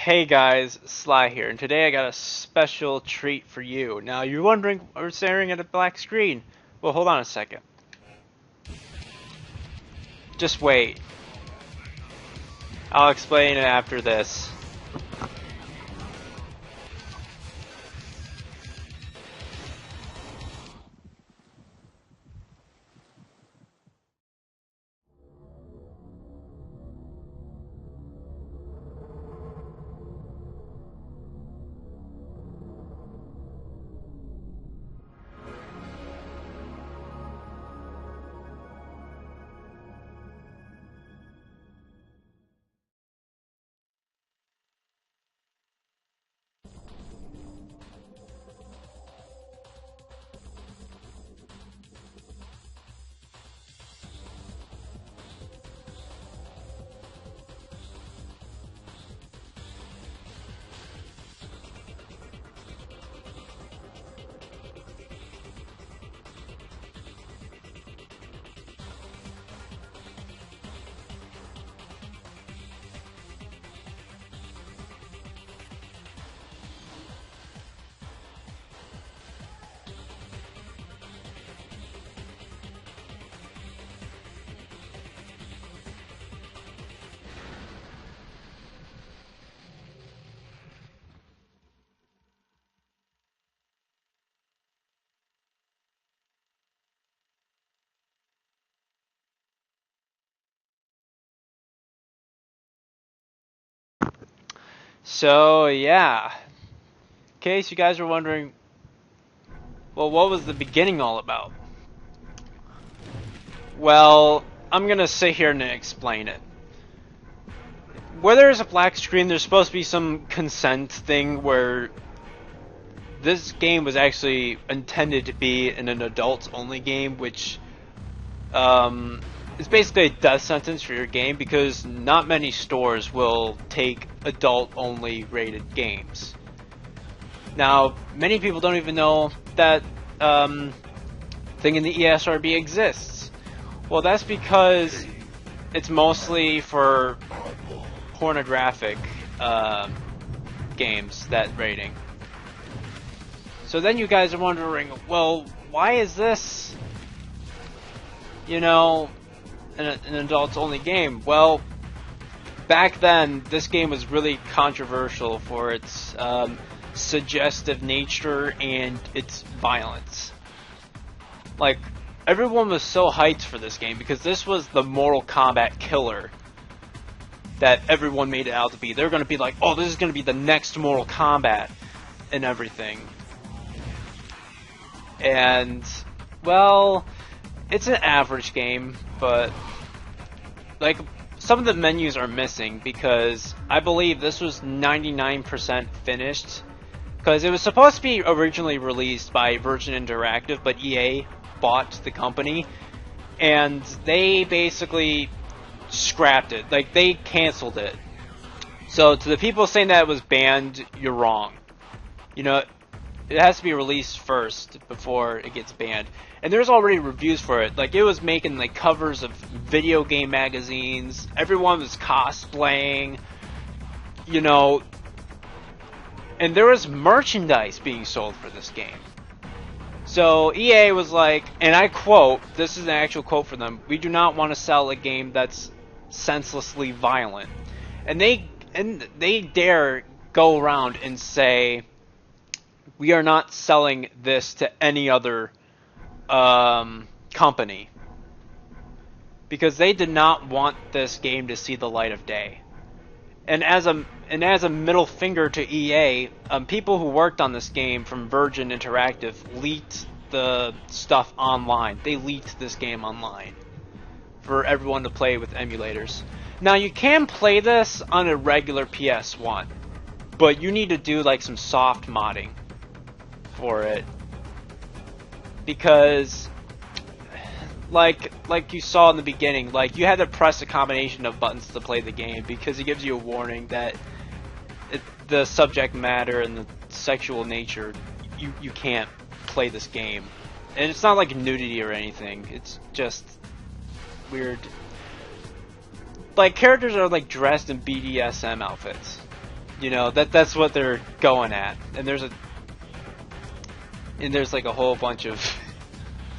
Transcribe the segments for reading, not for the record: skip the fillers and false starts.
Hey guys, Sly here, and today I got a special treat for you. Now you're wondering, we're staring at a black screen. Well, hold on a second. Just wait. I'll explain it after this. So yeah, in case you guys were wondering, well, what was the beginning all about? Well, I'm gonna sit here and explain it. Where there's a black screen, there's supposed to be some consent thing where this game was actually intended to be an adults-only game, which is basically a death sentence for your game because not many stores will take adult-only rated games. Now, many people don't even know that thing in the ESRB exists. Well, that's because it's mostly for pornographic games, that rating. So then you guys are wondering, well, why is this, you know, an adults-only game? Well, back then, this game was really controversial for its suggestive nature and its violence. Like, everyone was so hyped for this game because this was the Mortal Kombat killer that everyone made it out to be. They're going to be like, oh, this is going to be the next Mortal Kombat and everything. And, well, it's an average game, but, like, some of the menus are missing because I believe this was 99% finished. Because it was supposed to be originally released by Virgin Interactive, but EA bought the company, and they basically scrapped it. Like, they canceled it. So, to the people saying that it was banned, you're wrong. You know, it has to be released first before it gets banned. And there's already reviews for it. Like, it was making, like, covers of video game magazines. Everyone was cosplaying. You know, and there was merchandise being sold for this game. So EA was like, and I quote, this is an actual quote for them, "We do not want to sell a game that's senselessly violent." And they dare go around and say, we are not selling this to any other company. Because they did not want this game to see the light of day. And as a middle finger to EA, people who worked on this game from Virgin Interactive leaked the stuff online. They leaked this game online for everyone to play with emulators. Now, you can play this on a regular PS1, but you need to do like some soft modding for it, because like you saw in the beginning, like, you had to press a combination of buttons to play the game because it gives you a warning that the subject matter and the sexual nature, you can't play this game. And it's not like nudity or anything, it's just weird. Like, characters are like dressed in BDSM outfits. You know, that's what they're going at. And there's like a whole bunch of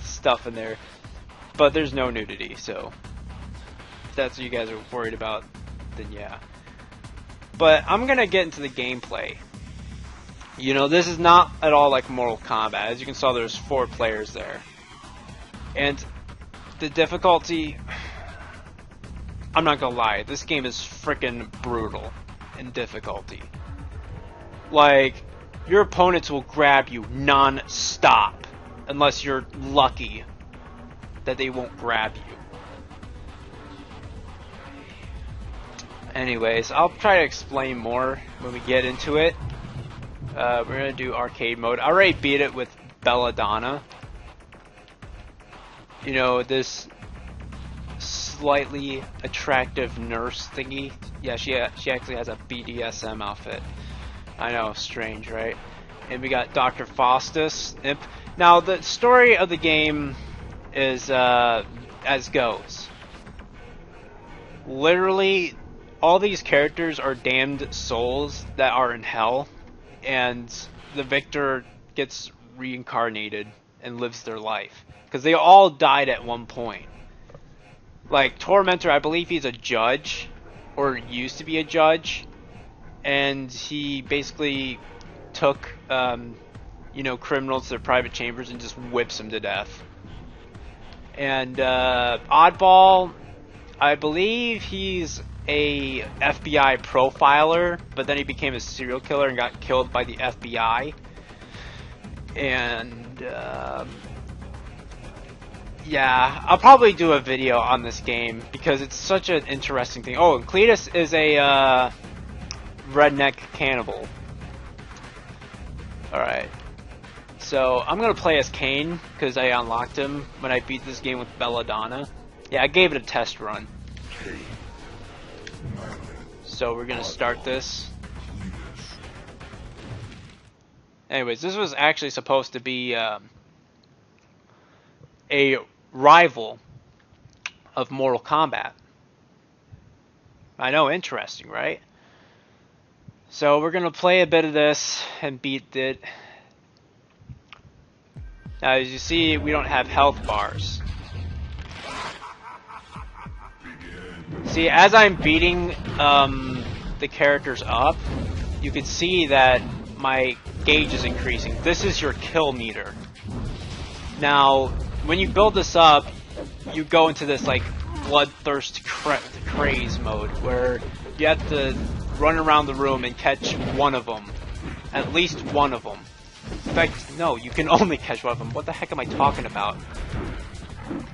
stuff in there. But there's no nudity, so if that's what you guys are worried about, then yeah. But I'm gonna get into the gameplay. You know, this is not at all like Mortal Kombat. As you can see, there's 4 players there. And the difficulty, I'm not gonna lie, this game is freaking brutal in difficulty. Like, your opponents will grab you non-stop, unless you're lucky that they won't grab you. Anyways, I'll try to explain more when we get into it. We're gonna do arcade mode. I already beat it with Belladonna. You know, this slightly attractive nurse thingy. Yeah, she actually has a BDSM outfit. I know, strange, right? And we got Dr. Faustus. Imp. Now, the story of the game is as goes. Literally, all these characters are damned souls that are in hell, and the victor gets reincarnated and lives their life. Because they all died at one point. Like, Tormentor, I believe he's a judge, or used to be a judge, and he basically took, you know, criminals to their private chambers and just whips them to death. And Oddball, I believe he's a FBI profiler, but then he became a serial killer and got killed by the FBI. And yeah, I'll probably do a video on this game because it's such an interesting thing. Oh, and Cletus is a redneck cannibal. Alright. So, I'm gonna play as Cain because I unlocked him when I beat this game with Belladonna. Yeah, I gave it a test run. So, we're gonna start this. Anyways, this was actually supposed to be a rival of Mortal Kombat. I know, interesting, right? So we're gonna play a bit of this and beat it. Now, as you see, we don't have health bars. See, as I'm beating the characters up, you can see that my gauge is increasing. This is your kill meter. Now, when you build this up, you go into this like bloodthirst craze mode where you have to run around the room and catch one of them. At least one of them. In fact, no, you can only catch one of them. What the heck am I talking about?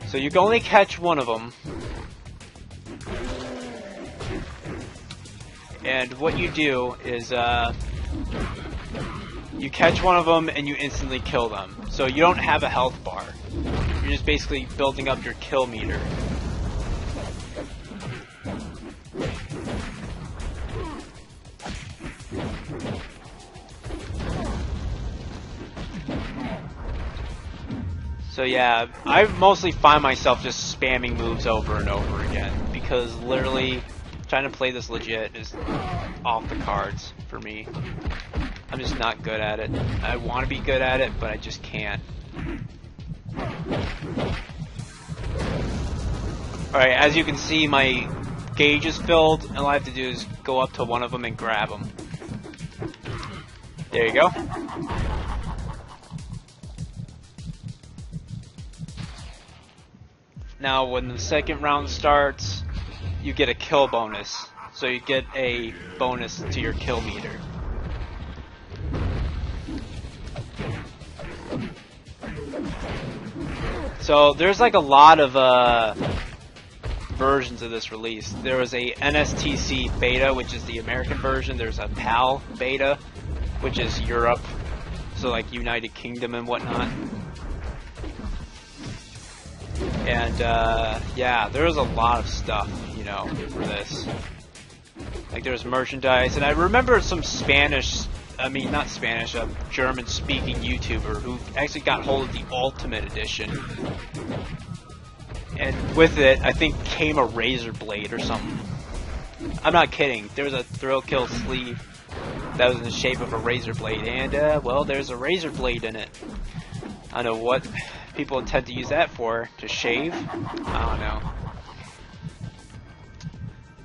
So you can only catch one of them. And what you do is, you catch one of them and you instantly kill them. So you don't have a health bar. You're just basically building up your kill meter. So yeah, I mostly find myself just spamming moves over and over again because literally trying to play this legit is off the cards for me. I'm just not good at it. I want to be good at it, but I just can't. Alright, as you can see, my gauge is filled, and all I have to do is go up to one of them and grab them. There you go. Now, when the second round starts, you get a kill bonus. So you get a bonus to your kill meter. So there's like a lot of versions of this release. There was a NSTC beta, which is the American version. There's a PAL beta, which is Europe, so like United Kingdom and whatnot. And yeah, there was a lot of stuff, you know, for this. Like there's merchandise, and I remember some Spanish, I mean not Spanish, a German-speaking YouTuber who actually got hold of the Ultimate Edition. And with it, I think came a razor blade or something. I'm not kidding. There was a Thrill Kill sleeve that was in the shape of a razor blade, and well, there's a razor blade in it. I don't know what people intend to use that for, to shave? I don't know.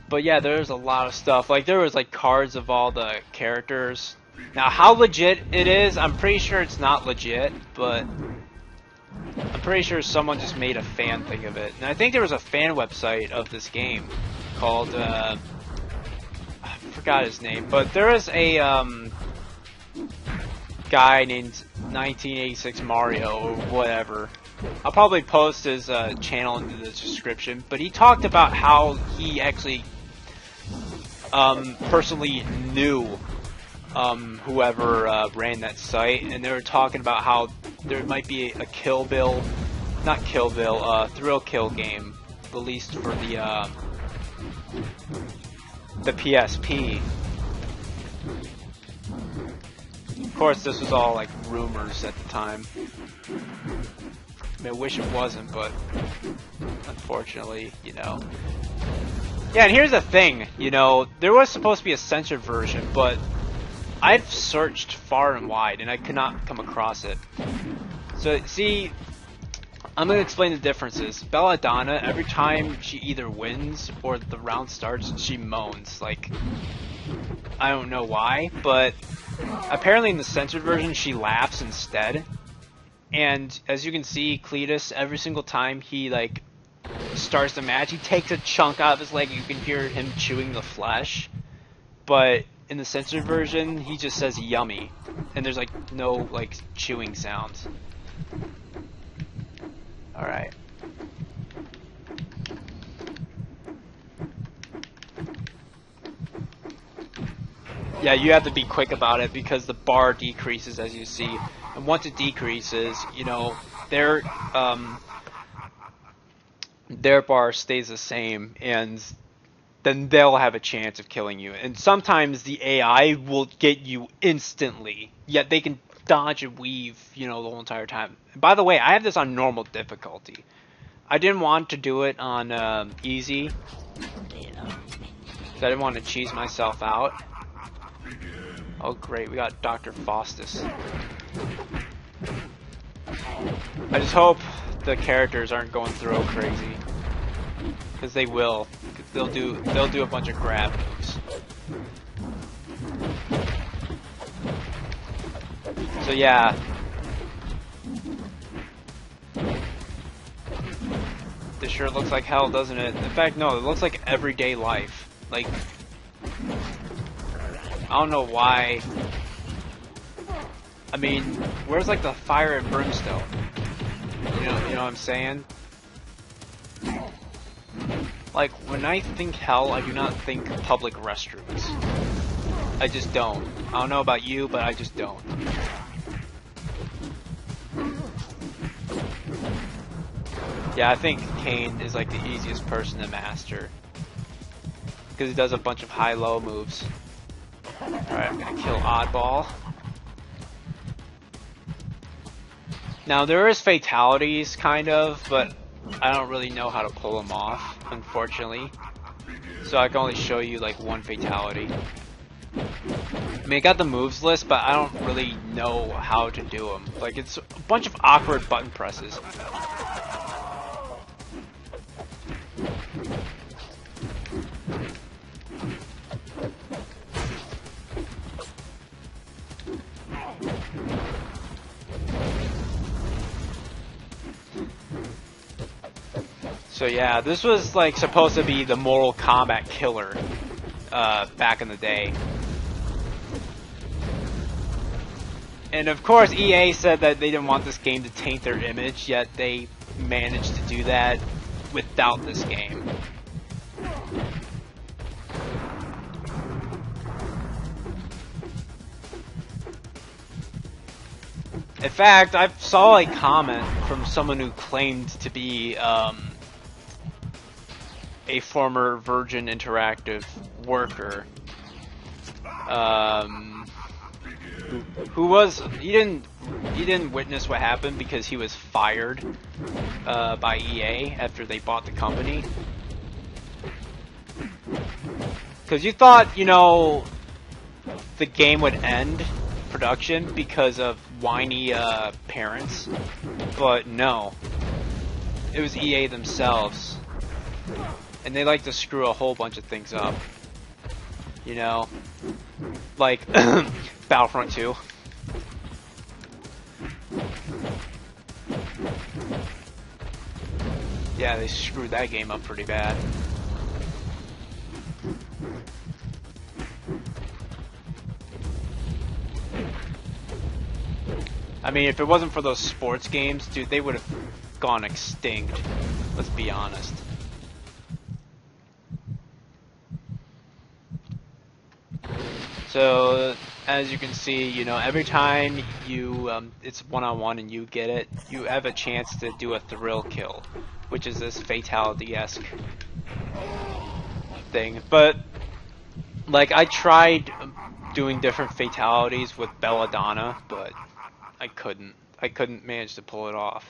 But yeah, there's a lot of stuff. Like, there was like cards of all the characters. Now, how legit it is, I'm pretty sure it's not legit, but I'm pretty sure someone just made a fan thing of it. And I think there was a fan website of this game called, I forgot his name, but there is a guy named 1986 Mario or whatever. I'll probably post his channel into the description, but he talked about how he actually personally knew whoever ran that site, and they were talking about how there might be a Thrill Kill game released for the PSP. Of course, this was all like rumors at the time. I mean, I wish it wasn't, but unfortunately, you know. Yeah, and here's the thing, you know, there was supposed to be a censored version, but I've searched far and wide, and I could not come across it. So, see, I'm going to explain the differences. Belladonna, every time she either wins or the round starts, she moans. Like, I don't know why, but apparently in the censored version, she laughs instead. And as you can see, Cletus, every single time he, like, starts the match, he takes a chunk out of his leg. You can hear him chewing the flesh. But in the censored version, he just says yummy. And there's, like, no, like, chewing sounds. Alright. Yeah, you have to be quick about it because the bar decreases, as you see. And once it decreases, you know, their bar stays the same, and then they'll have a chance of killing you. And sometimes the AI will get you instantly, yet they can dodge and weave, you know, the whole entire time. And by the way, I have this on normal difficulty. I didn't want to do it on easy, because I didn't want to cheese myself out. Oh great, we got Dr. Faustus. I just hope the characters aren't going through crazy, because they will. They'll do a bunch of grab moves. So yeah. This sure looks like hell, doesn't it? In fact, no, it looks like everyday life. Like, I don't know why. I mean, where's like the fire and brimstone? You know what I'm saying? Like, when I think hell, I do not think public restrooms. I just don't. I don't know about you, but I just don't. Yeah, I think Cain is like the easiest person to master, because he does a bunch of high-low moves. Alright, I'm gonna kill Oddball. Now, there is fatalities, kind of, but I don't really know how to pull them off, unfortunately. So I can only show you, like, one fatality. I mean, I got the moves list, but I don't really know how to do them. Like, it's a bunch of awkward button presses. So yeah, this was like supposed to be the Mortal Kombat killer back in the day. And of course EA said that they didn't want this game to taint their image, yet they managed to do that without this game. In fact, I saw a comment from someone who claimed to be a former Virgin Interactive worker, he didn't witness what happened because he was fired by EA after they bought the company. Because you thought, you know, the game would end production because of whiny parents, but no. It was EA themselves. And they like to screw a whole bunch of things up. You know? Like Battlefront 2. Yeah, they screwed that game up pretty bad. I mean, if it wasn't for those sports games, dude, they would have gone extinct. Let's be honest. So, as you can see, you know, every time you, it's one-on-one and you get it, you have a chance to do a thrill kill, which is this fatality-esque thing. But, like, I tried doing different fatalities with Belladonna, but I couldn't manage to pull it off.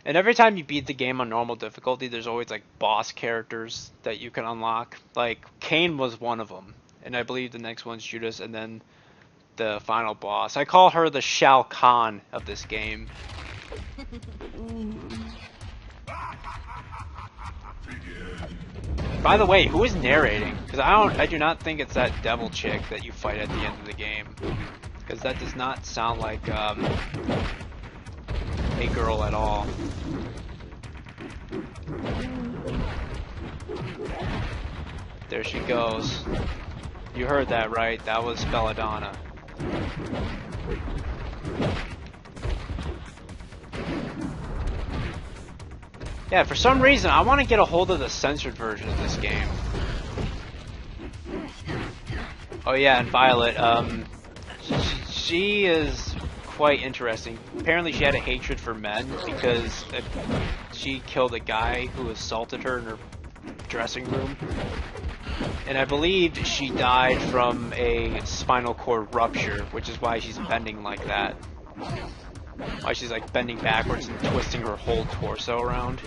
And every time you beat the game on normal difficulty, there's always like boss characters that you can unlock. Like Cain was one of them, and I believe the next one's Judas, and then the final boss. I call her the Shao Kahn of this game. By the way, who is narrating? Because I do not think it's that devil chick that you fight at the end of the game. Because that does not sound like a girl at all. There she goes. You heard that right, that was Belladonna. Yeah, for some reason I want to get a hold of the censored version of this game. Oh yeah, and Violet, she is quite interesting. Apparently she had a hatred for men because she killed a guy who assaulted her in her dressing room. And I believe she died from a spinal cord rupture, which is why she's bending like that. Why she's like bending backwards and twisting her whole torso around.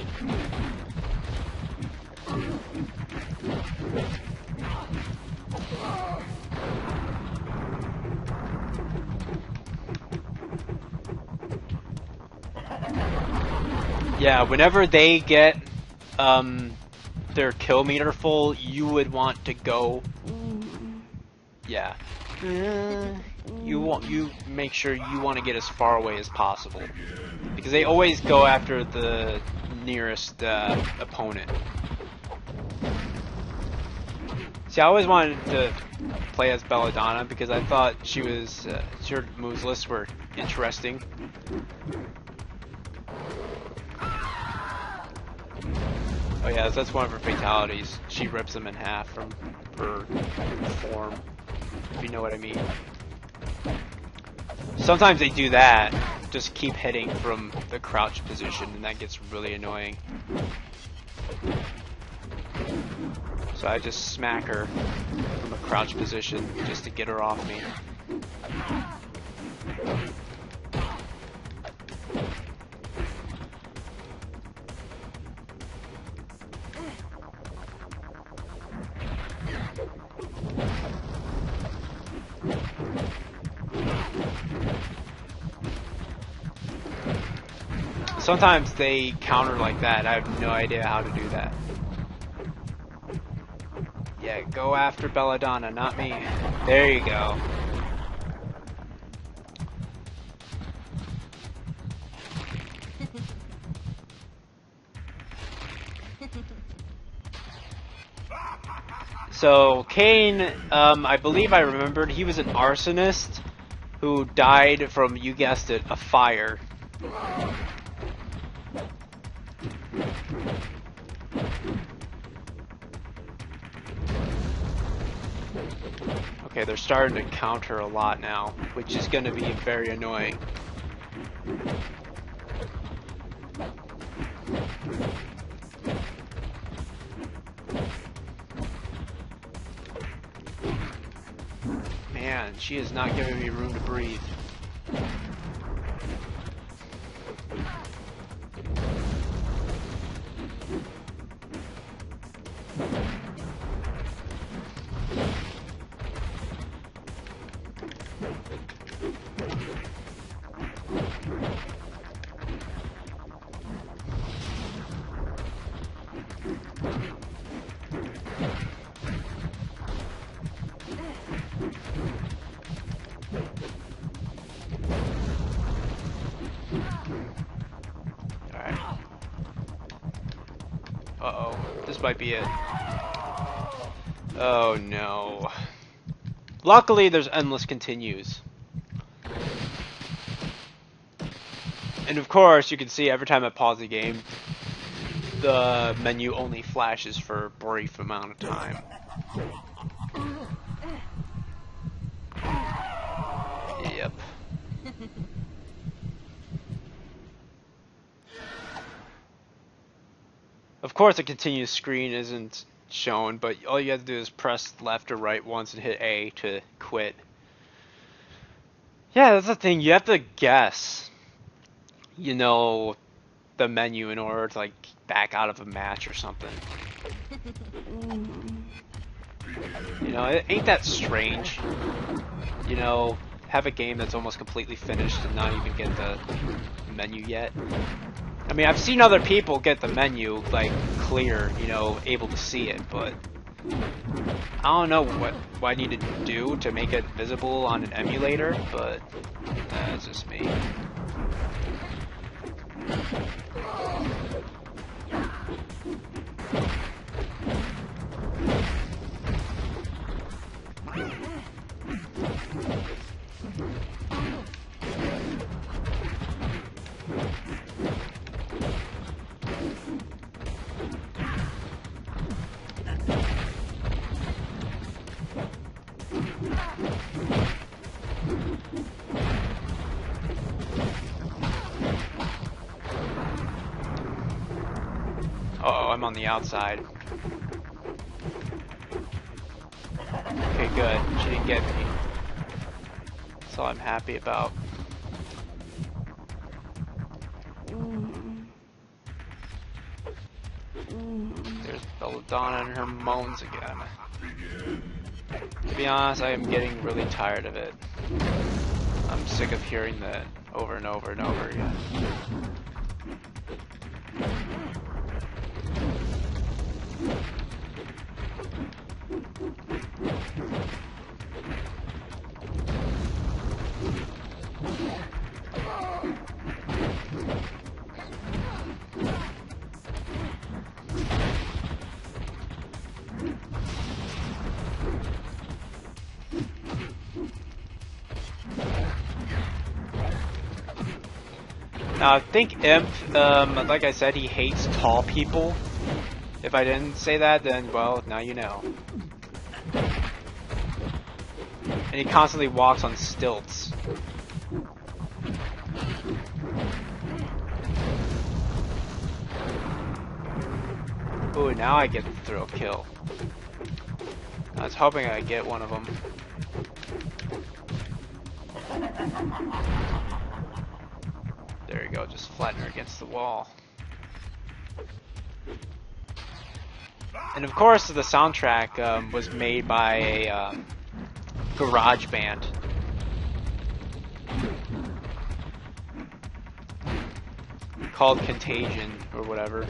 Yeah, whenever they get their kill meter full, you would want to go. Yeah. You make sure you want to get as far away as possible, because they always go after the nearest opponent. See, I always wanted to play as Belladonna because I thought she was her moves lists were interesting. Oh yeah, that's one of her fatalities. She rips them in half from her form, if you know what I mean. Sometimes they do that, just keep hitting from the crouch position, and that gets really annoying. So I just smack her from a crouch position just to get her off me. Sometimes they counter like that. I have no idea how to do that. Yeah, go after Belladonna, not me. There you go. So, Cain, I believe I remembered, he was an arsonist who died from, you guessed it, a fire. Okay, they're starting to counter a lot now, which is going to be very annoying. Man, she is not giving me room to breathe. Alright. Uh-oh. This might be it. Oh no. Luckily, there's endless continues. And of course, you can see every time I pause the game, the menu only flashes for a brief amount of time. Yep. Of course, a continuous screen isn't shown, but all you have to do is press left or right once and hit A to quit. Yeah, that's the thing. You have to guess, you know, the menu in order to, like, back out of a match or something. You know, it ain't that strange. You know, have a game that's almost completely finished and not even get the menu yet. I mean, I've seen other people get the menu, like, clear, you know, able to see it, but I don't know what I need to do to make it visible on an emulator, but that's just me. Uh-oh, I'm on the outside. Okay, good. She didn't get me. That's all I'm happy about. There's Belladonna and her moans again. To be honest, I am getting really tired of it. I'm sick of hearing that over and over and over again. Now, I think Imp, like I said, he hates tall people. If I didn't say that, then, well, now you know. And he constantly walks on stilts. Ooh, now I get the thrill kill. I was hoping I'd get one of them. There you go, just flatten her against the wall. And of course, the soundtrack was made by a garage band. Called Contagion, or whatever.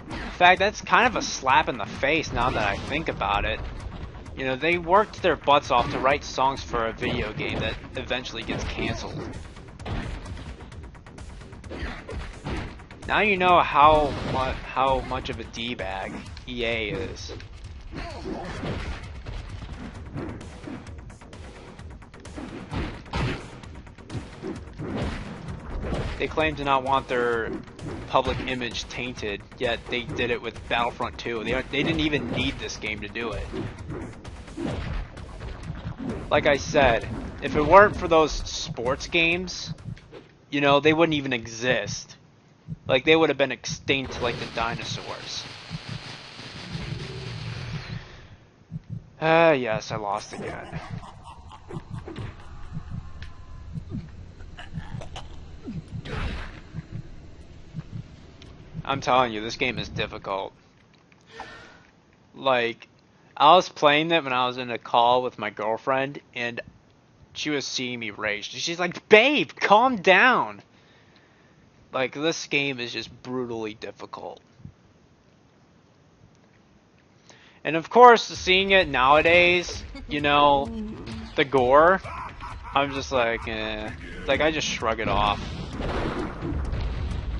In fact, that's kind of a slap in the face now that I think about it. You know, they worked their butts off to write songs for a video game that eventually gets canceled. Now you know how much of a D-bag EA is. They claim to not want their public image tainted, yet they did it with Battlefront 2. They didn't even need this game to do it. Like I said, if it weren't for those sports games, you know, they wouldn't even exist. Like, they would have been extinct like the dinosaurs. Yes, I lost again. I'm telling you, this game is difficult. Like, I was playing it when I was in a call with my girlfriend, and she was seeing me rage. She's like, "Babe, calm down." Like, this game is just brutally difficult. And of course, seeing it nowadays, you know, the gore, I'm just like, eh. Like, I just shrug it off.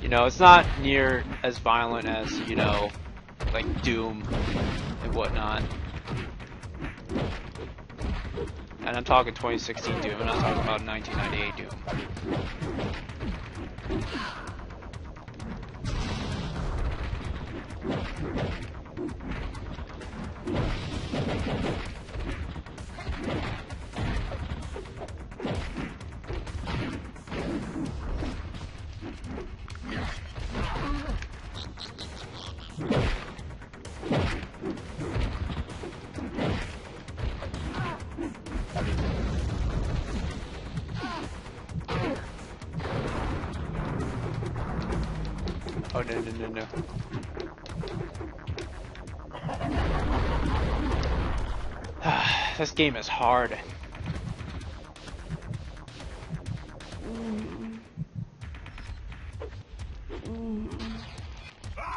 You know, it's not near as violent as, you know, like Doom and whatnot. And I'm talking 2016 Doom, and I'm talking about 1998 Doom. Oh, no. This game is hard.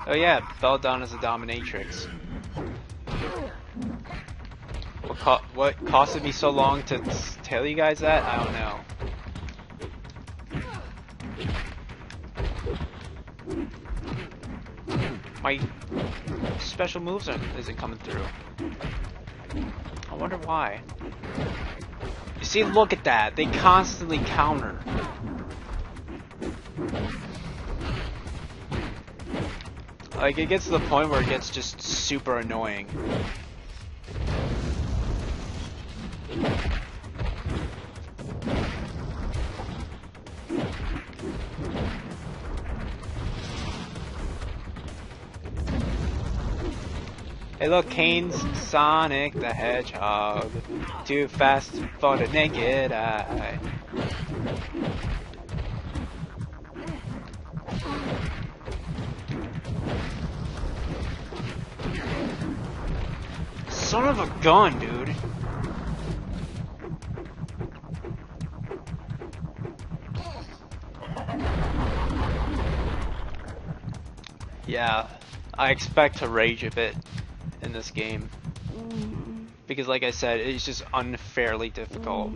Oh yeah, Belladon is a dominatrix. What costed me so long to tell you guys that? I don't know. My special moves isn't coming through. I wonder why. You see, look at that. They constantly counter. Like, it gets to the point where it gets just super annoying. Hey look, Cain's Sonic the Hedgehog. Too fast for the naked eye. Son of a gun, dude. Yeah, I expect to rage a bit in this game. Because like I said, it's just unfairly difficult.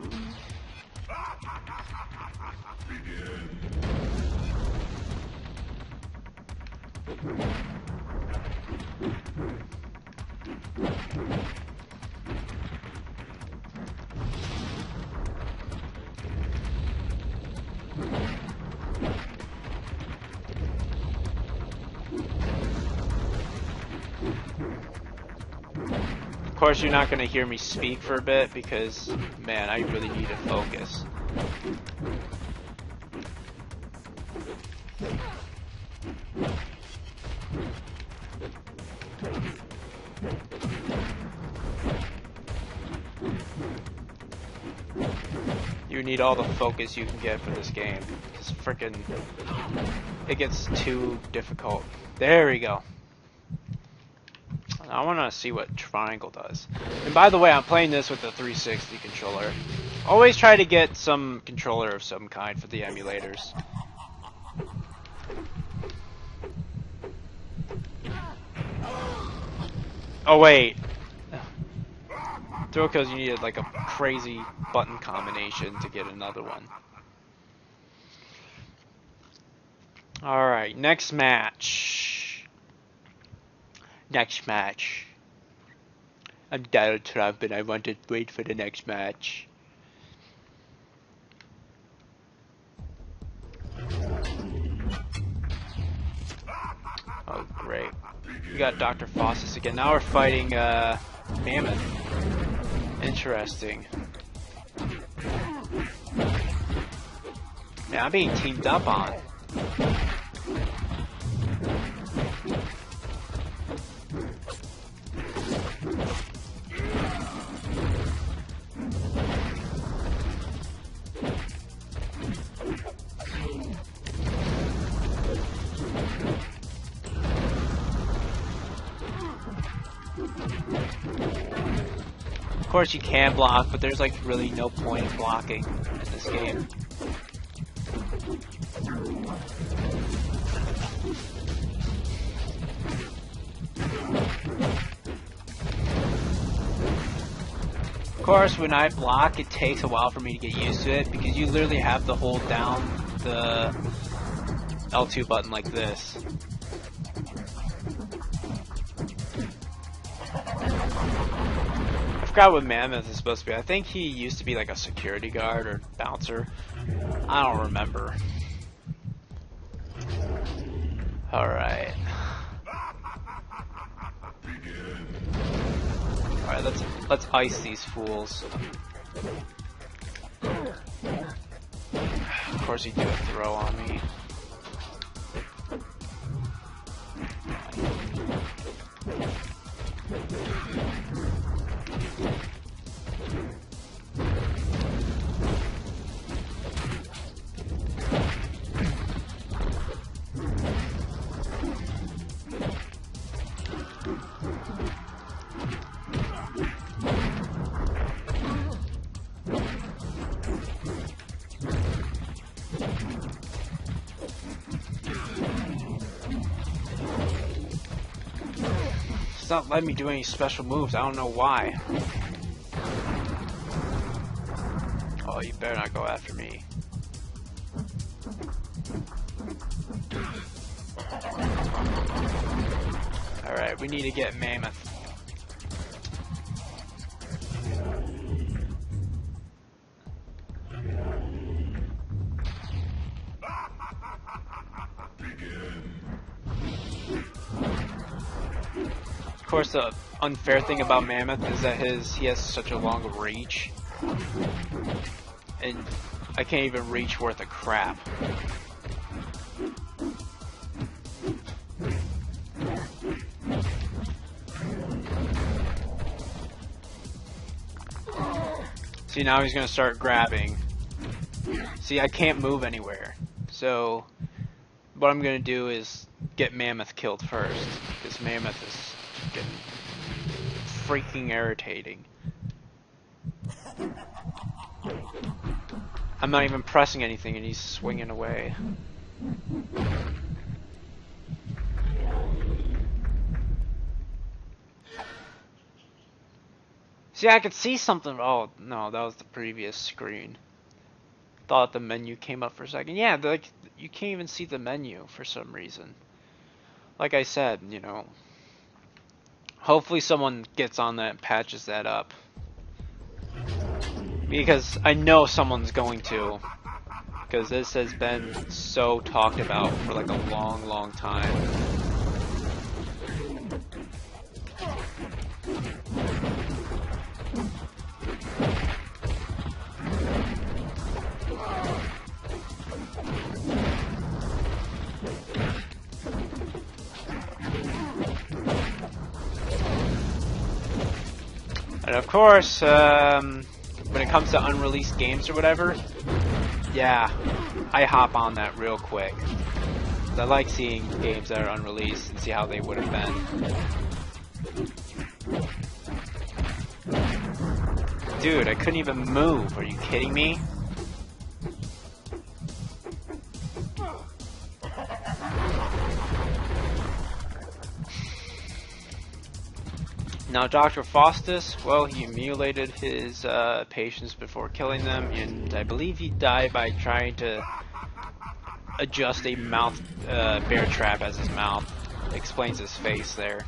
Of course, you're not going to hear me speak for a bit because, man, I really need to focus. You need all the focus you can get for this game. Because frickin' it gets too difficult. There we go. I want to see what triangle does. And by the way, I'm playing this with the 360 controller. Always try to get some controller of some kind for the emulators. Oh wait. Throw kills, you needed like a crazy button combination to get another one. Alright, next match. Next match. I'm Donald Trump and I want to wait for the next match. Oh great. We got Dr. Faucus again. Now we're fighting Mammoth. Interesting. Man, I'm being teamed up on. Of course you can block, but there's like really no point in blocking in this game. Of course, when I block, it takes a while for me to get used to it, because you literally have to hold down the L2 button like this. I forgot what Mammoth is supposed to be. I think he used to be like a security guard or bouncer. I don't remember. Alright. Alright, let's ice these fools. Of course you do a throw on me. It's not letting me do any special moves. I don't know why. Oh, you better not go after me. Alright, we need to get Mammoth. Of course, the unfair thing about Mammoth is that he has such a long reach, and I can't even reach worth a crap. See, now he's gonna start grabbing. See, I can't move anywhere, so what I'm gonna do is get Mammoth killed first, because Mammoth is freaking irritating. I'm not even pressing anything and he's swinging away. See, I could see something. Oh no, that was the previous screen. Thought the menu came up for a second. Yeah, like you can't even see the menu for some reason. Like I said, you know, hopefully someone gets on that and patches that up. Because I know someone's going to. Because this has been so talked about for like a long, long time. And of course, when it comes to unreleased games or whatever, yeah, I hop on that real quick. I like seeing games that are unreleased and see how they would have been. Dude, I couldn't even move. Are you kidding me? Now, Dr. Faustus, well, he mutilated his patients before killing them, and I believe he died by trying to adjust a mouth bear trap as his mouth. Explains his face there.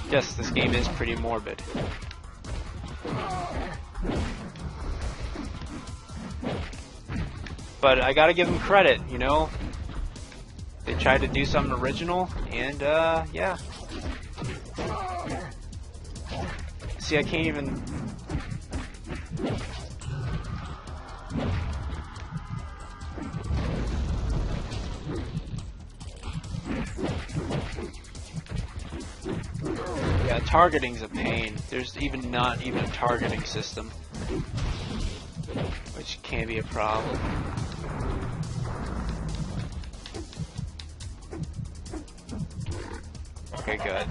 Yes, this game is pretty morbid. But I gotta give him credit, you know? They tried to do something original, and yeah. See, I can't even... Yeah, targeting's a pain. There's not even a targeting system, which can be a problem. Okay, good.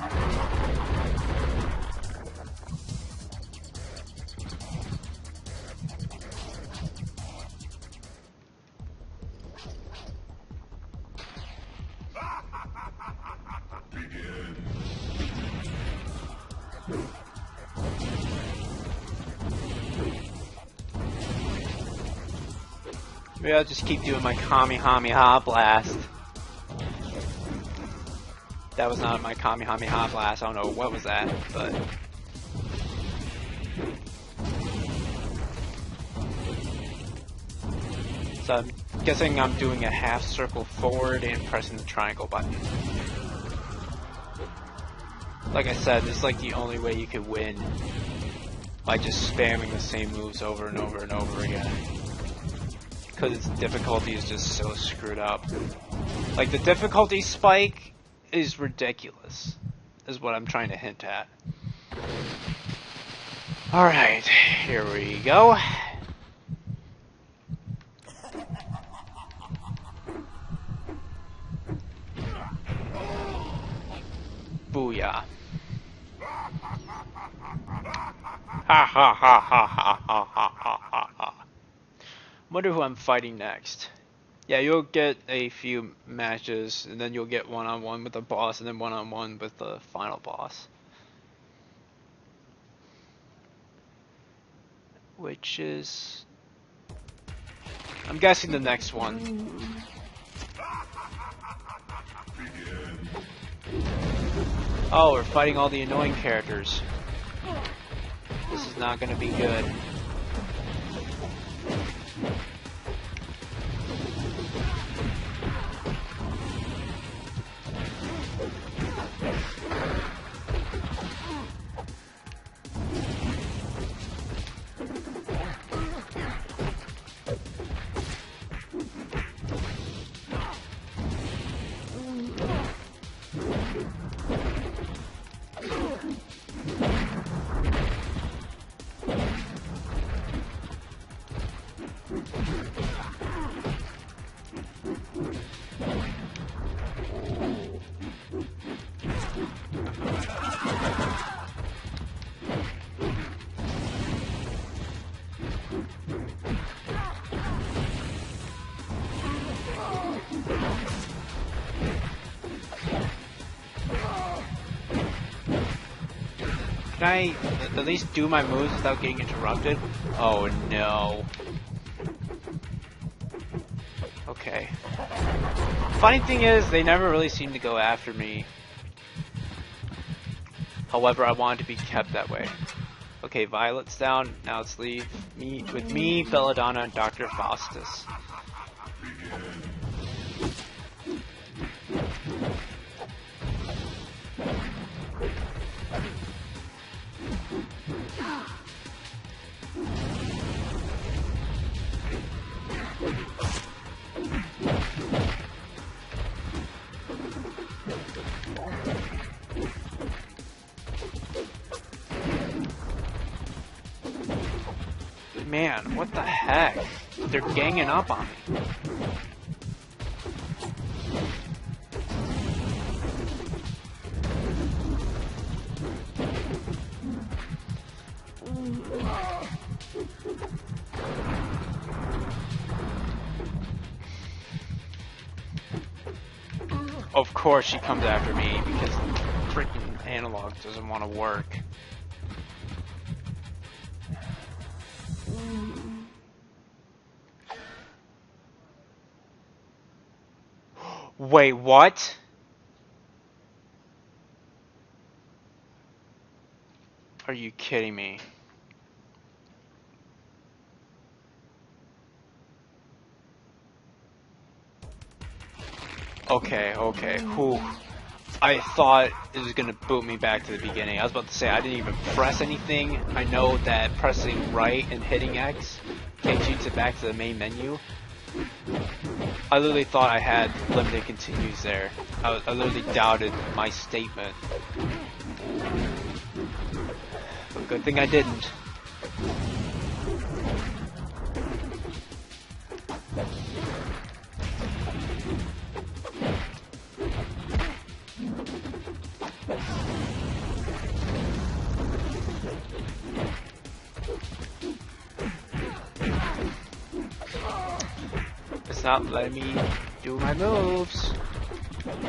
Maybe I'll just keep doing my Kamehameha blast. That was not my Kamehameha blast. I don't know what was that, but... So I'm guessing I'm doing a half circle forward and pressing the triangle button. Like I said, this is like the only way you could win. By just spamming the same moves over and over and over again. Because its difficulty is just so screwed up. Like, the difficulty spike is ridiculous, is what I'm trying to hint at. Alright, here we go. Booyah. Ha ha ha ha ha ha ha ha ha. Wonder who I'm fighting next. Yeah, you'll get a few matches, and then you'll get one-on-one with the boss, and then one-on-one with the final boss. Which is... I'm guessing the next one. Oh, we're fighting all the annoying characters. This is not gonna be good. Can I at least do my moves without getting interrupted? Oh no. Okay. Funny thing is, they never really seem to go after me. However, I want it to be kept that way. Okay, Violet's down. Now let's leave with me, Belladonna, and Dr. Faustus. Man, what the heck? They're ganging up on me. Of course she comes after me because freaking analog doesn't want to work. Wait, what? Are you kidding me? Okay, okay, whew. I thought it was gonna boot me back to the beginning. I was about to say I didn't even press anything. I know that pressing right and hitting X takes you back to the main menu. I literally thought I had limited continues there. I literally doubted my statement. But good thing I didn't. not letting me do my moves.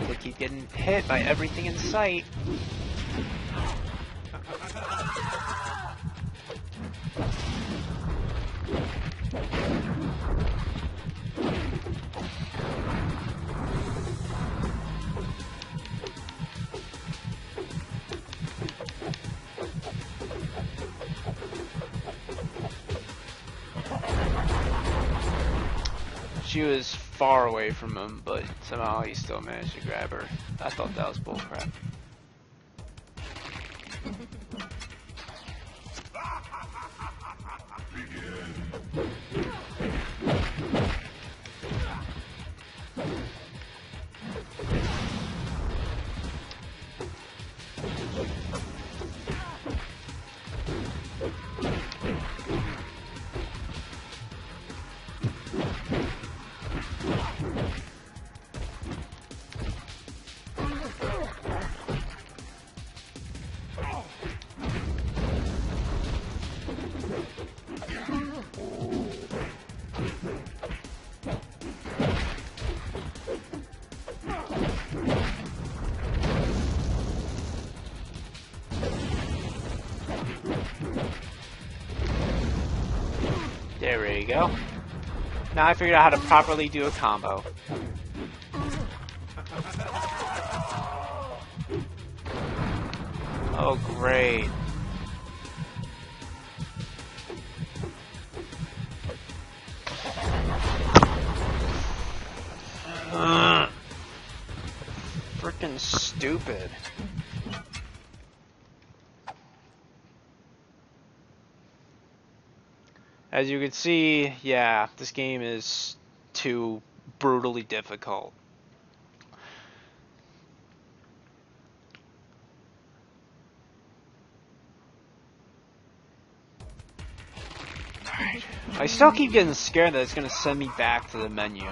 They keep getting hit by everything in sight. She was far away from him, but somehow he still managed to grab her. I thought that was bullcrap. There we go. Now I figured out how to properly do a combo. Oh, great. Freaking stupid. As you can see, yeah, this game is too brutally difficult. Alright. I still keep getting scared that it's gonna send me back to the menu.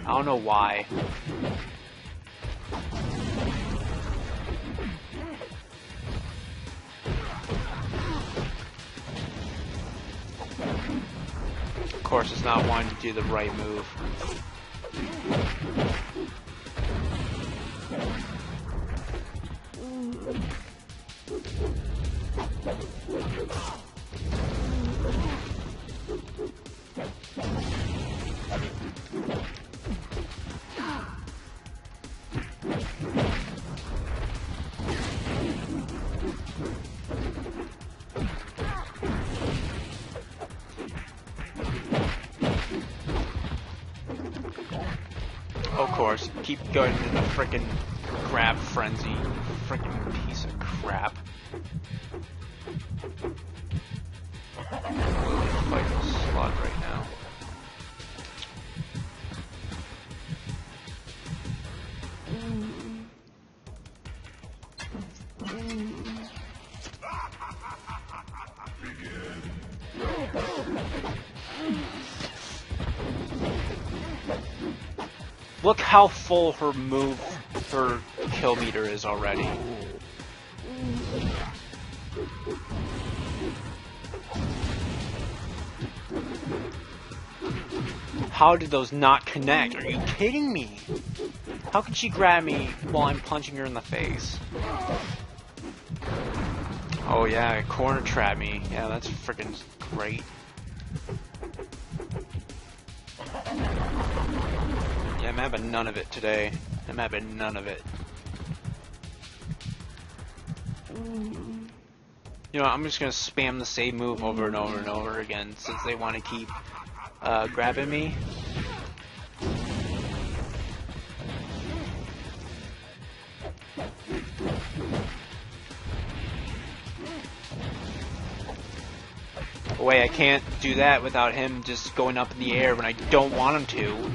I don't know why. Of course, it's not wanting to do the right move. Of course, keep going to the frickin' grab frenzy, frickin' piece of crap. Fight this slot right now. Look how full her kill meter is already. How did those not connect? Are you kidding me? How could she grab me while I'm punching her in the face? Oh yeah, corner trap me. Yeah, that's freaking great. Yeah, I'm having none of it today. I'm having none of it. You know, I'm just gonna spam the same move over and over and over again since they want to keep grabbing me. Wait, I can't do that without him just going up in the air when I don't want him to.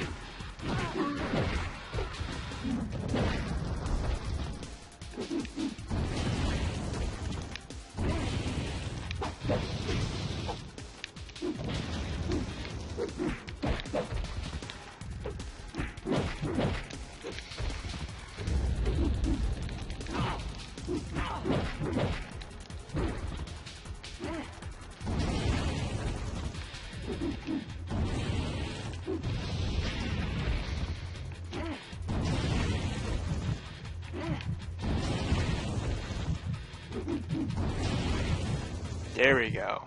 There we go.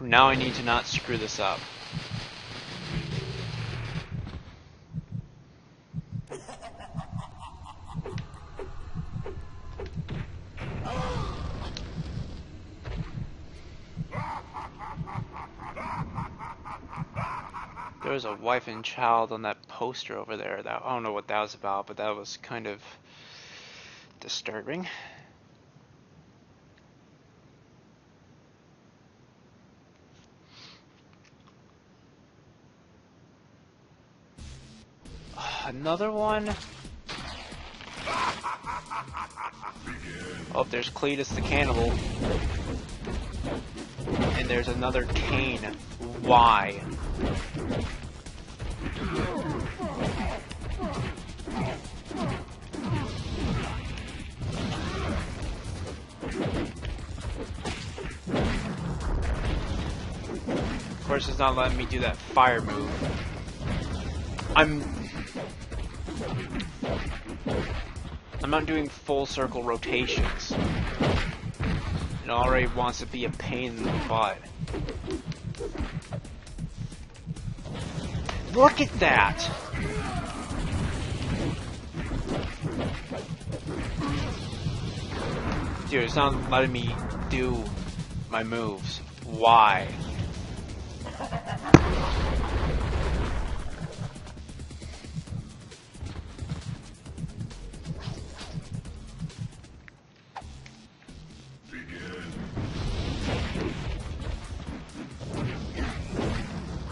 Now I need to not screw this up. There was a wife and child on that poster over there. That, I don't know what that was about, but that was kind of disturbing. Another one? Oh, there's Cletus the cannibal. And there's another Cain. Why? Of course, it's not letting me do that fire move. I'm not doing full circle rotations. It already wants to be a pain in the butt. Look at that! Dude, it's not letting me do my moves. Why?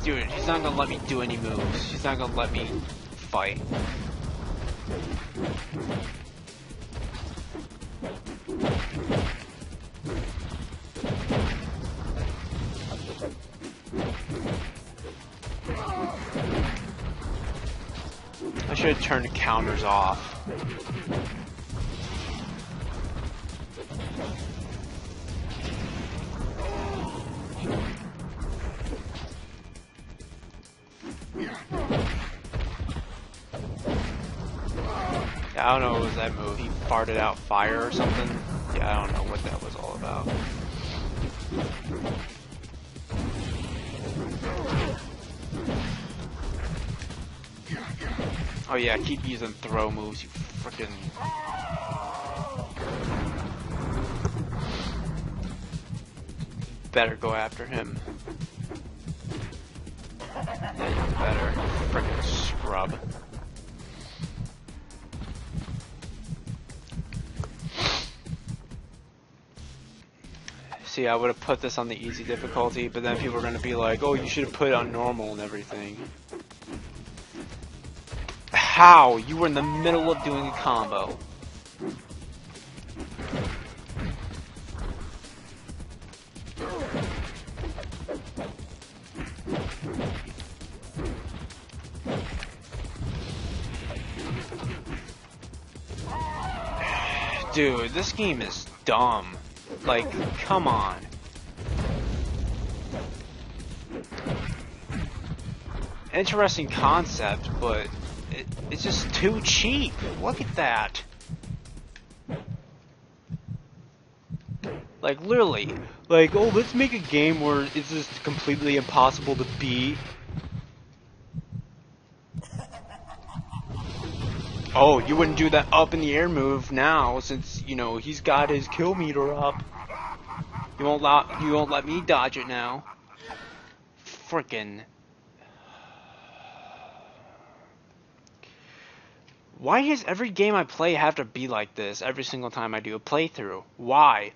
Dude, he's not gonna let me do any moves. He's not gonna let me fight. I should have turned the counters off. I don't know what was that move. He farted out fire or something. Yeah, I don't know what that was all about. Oh yeah, keep using throw moves, you frickin'... Better go after him. Yeah, you better. Frickin' scrub. See, I would have put this on the easy difficulty, but then people are going to be like, oh, you should have put it on normal and everything. How? You were in the middle of doing a combo. Dude, this game is dumb. Like, come on. Interesting concept, but it's just too cheap. Look at that. Like, literally. Like, oh, let's make a game where it's just completely impossible to beat. Oh, you wouldn't do that up in the air move now, since, you know, he's got his kill meter up. You won't let me dodge it now. Frickin'. Why does every game I play have to be like this every single time I do a playthrough? Why?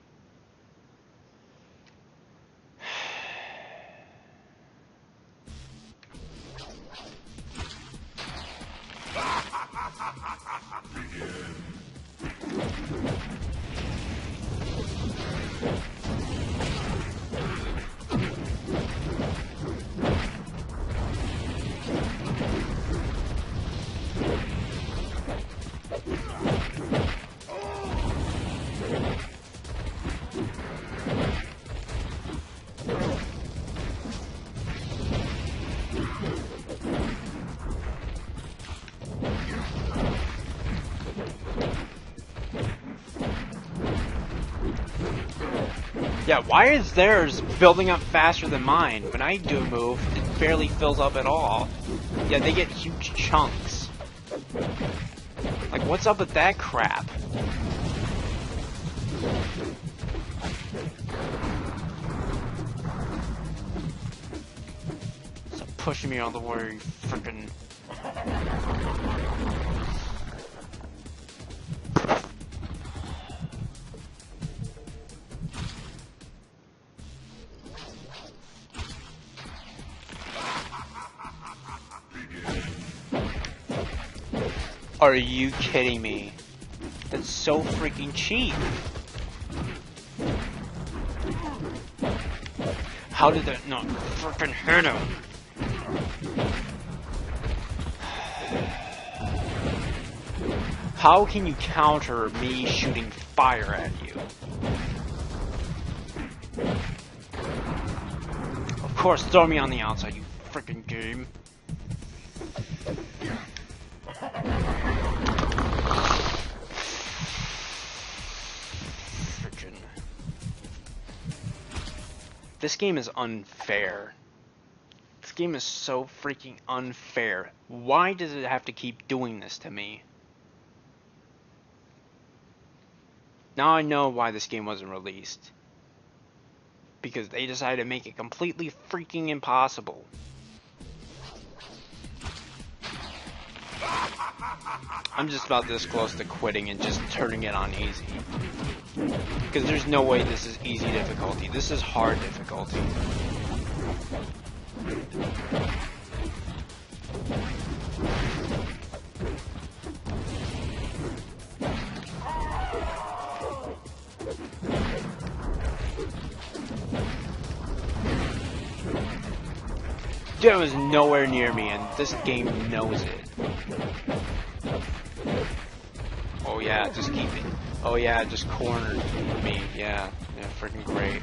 Yeah, why is theirs building up faster than mine? When I do a move, it barely fills up at all. Yeah, they get huge chunks. Like, what's up with that crap? Stop pushing me all the way, you frickin'... Are you kidding me? That's so freaking cheap. How did that not freaking hit him? How can you counter me shooting fire at you? Of course, throw me on the outside, you freaking game. This game is unfair. This game is so freaking unfair. Why does it have to keep doing this to me? Now I know why this game wasn't released. Because they decided to make it completely freaking impossible. I'm just about this close to quitting and just turning it on easy. Because there's no way this is easy difficulty. This is hard difficulty. That was nowhere near me, and this game knows it. Oh yeah, just keep it. Oh yeah, just cornered me. Yeah, freaking great.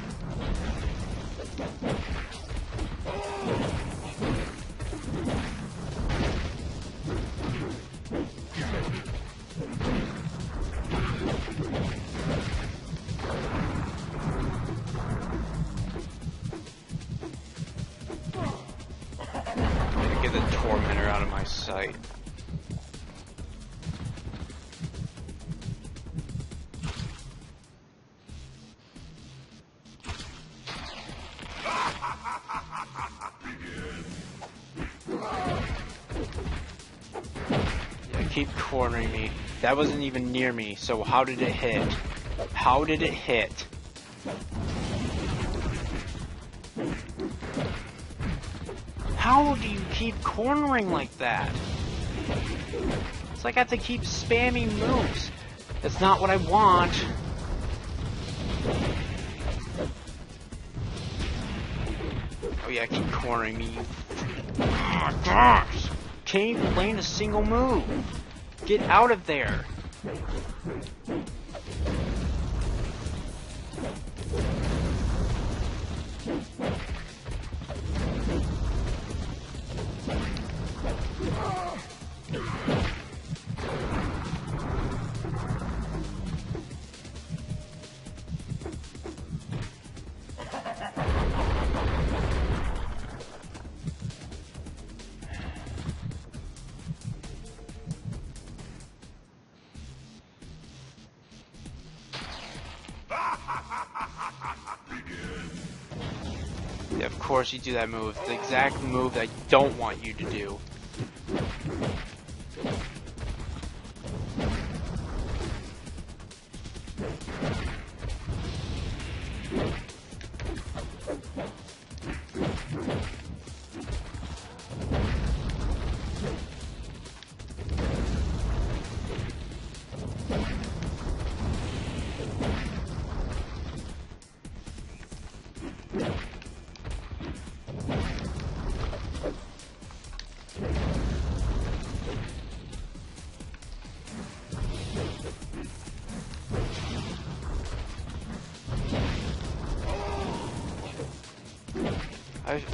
Get the tormentor out of my sight. Keep cornering me. That wasn't even near me, so how did it hit? How did it hit? How do you keep cornering like that? It's like I have to keep spamming moves. That's not what I want. Oh yeah, keep cornering me. Oh my gosh! Can't even land a single move. Get out of there. Yeah, of course you do that move. The exact move that I don't want you to do.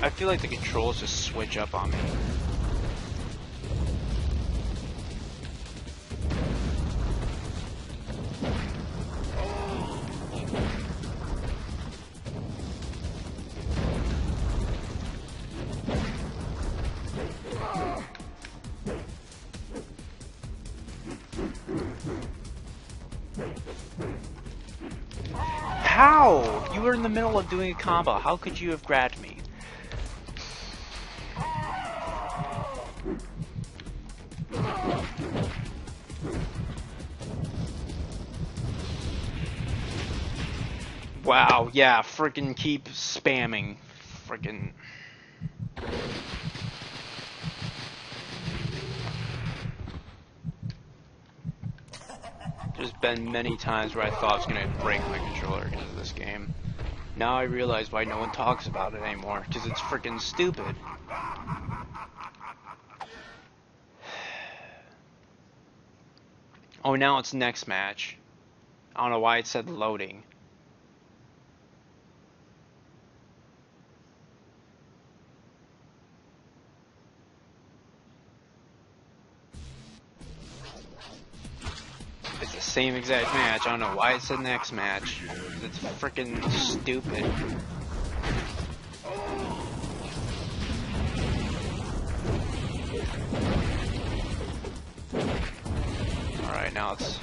I feel like the controls just switch up on me. How? You were in the middle of doing a combo. How could you have grabbed me? Wow, yeah, freaking keep spamming. Freaking. There's been many times where I thought I was going to break my controller because of this game. Now I realize why no one talks about it anymore, because it's freaking stupid. Oh, now it's next match. I don't know why it said loading. It's the same exact match. I don't know why it said next match. It's freaking stupid. Alright, now it's...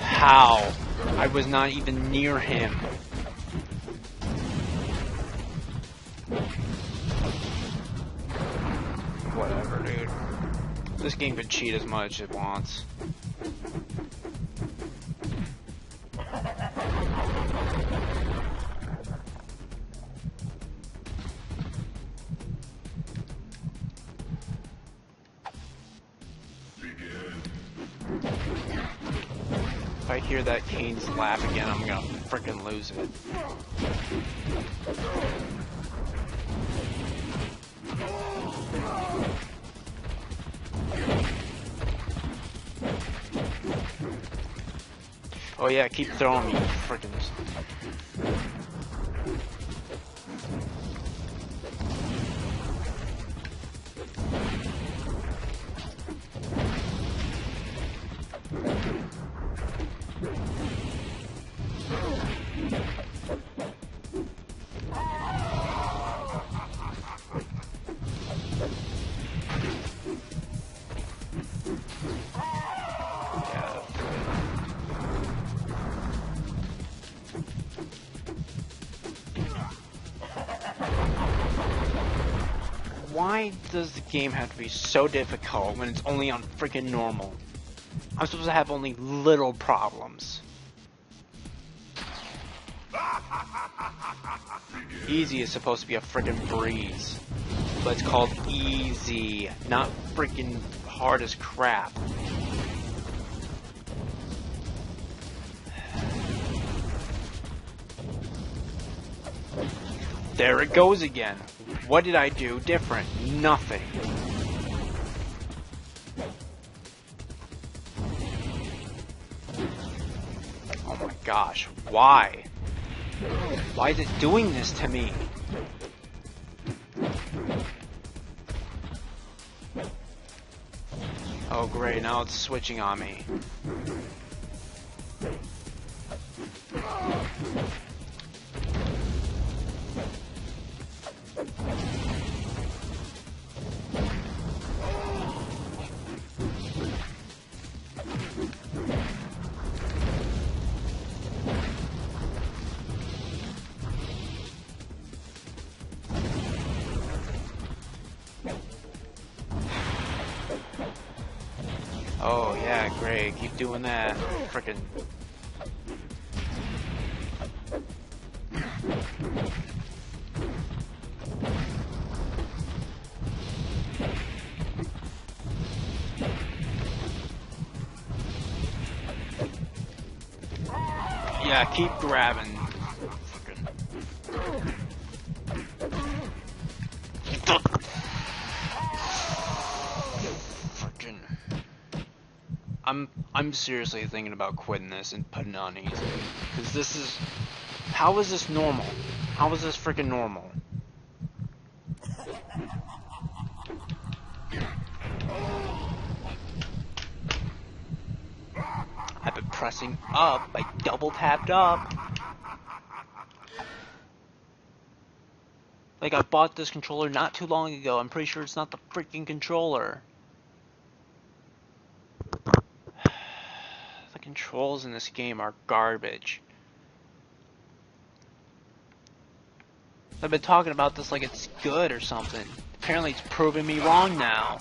How? I was not even near him. Whatever, dude. This game can cheat as much as it wants. If I hear that Cain's laugh again, I'm gonna frickin' lose it. Oh yeah, keep throwing me, frickin'. Why does the game have to be so difficult when it's only on freaking normal? I'm supposed to have only little problems. Easy is supposed to be a freaking breeze. But it's called easy, not freaking hard as crap. There it goes again. What did I do different? Nothing. Oh my gosh, why? Why is it doing this to me? Oh great, now it's switching on me. Oh yeah, great. Keep doing that. Frickin'. Yeah, keep grabbing. I'm seriously thinking about quitting this and putting it on easy. Because this is... How is this normal? How is this freaking normal? I've been pressing up. I double tapped up. Like, I bought this controller not too long ago. I'm pretty sure it's not the freaking controller. The controls in this game are garbage. I've been talking about this like it's good or something. Apparently it's proving me wrong now.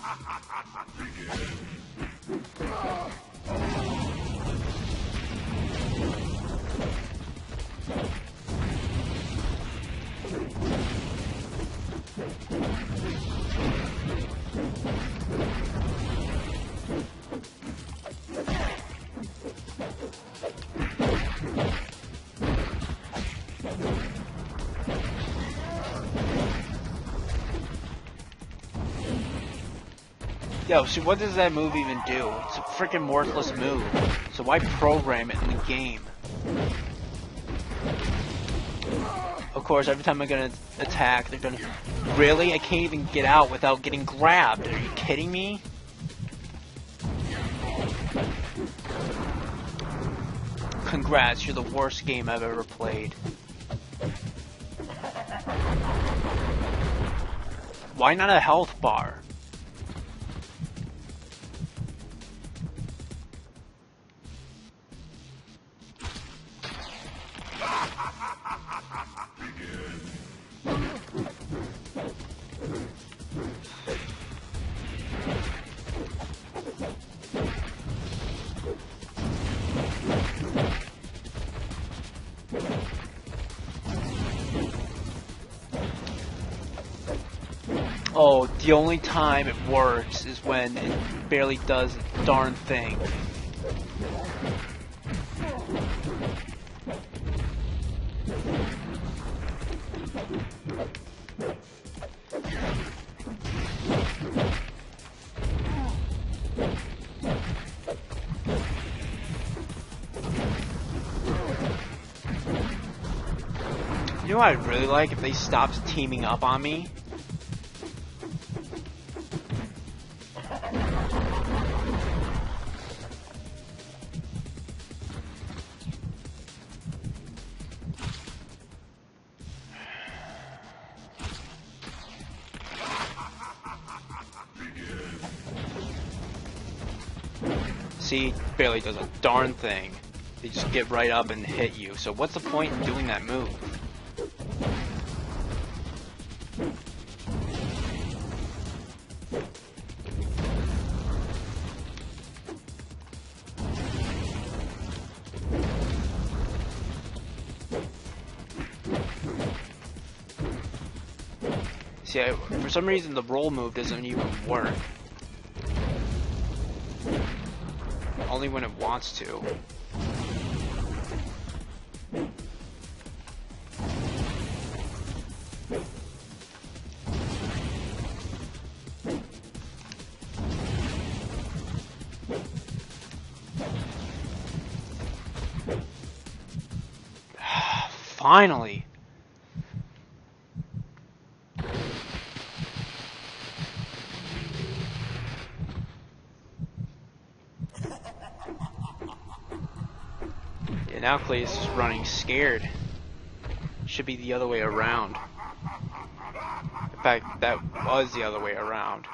Yo, so what does that move even do? It's a freaking worthless move. So why program it in the game? Of course, every time I'm gonna attack, they're gonna... Really? I can't even get out without getting grabbed. Are you kidding me? Congrats, you're the worst game I've ever played. Why not a health bar? Oh, the only time it works is when it barely does a darn thing. You know what I'd really like if they stopped teaming up on me? See, barely does a darn thing. They just get right up and hit you. So what's the point in doing that move? See, for some reason the roll move doesn't even work. Only when it wants to. Finally. Now Clay is just running scared. Should be the other way around. In fact, that was the other way around.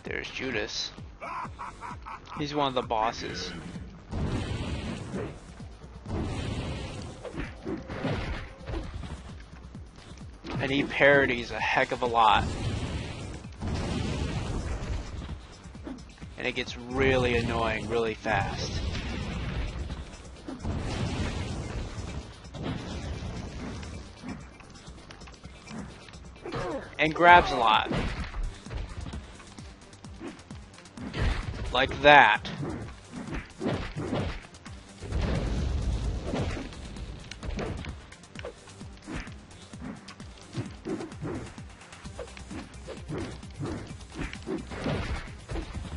There's Judas. He's one of the bosses. And he parodies a heck of a lot. And it gets really annoying really fast. And grabs a lot. Like that.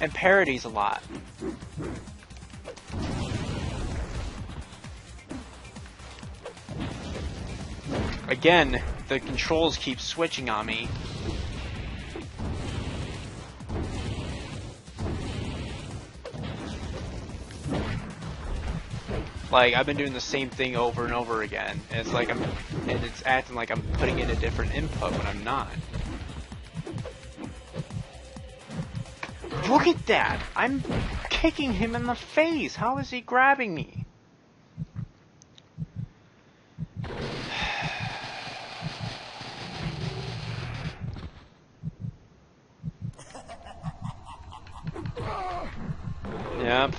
and parodies a lot. Again, the controls keep switching on me. Like, I've been doing the same thing over and over again. And it's like it's acting like I'm putting in a different input when I'm not. Look at that! I'm kicking him in the face! How is he grabbing me? Yep,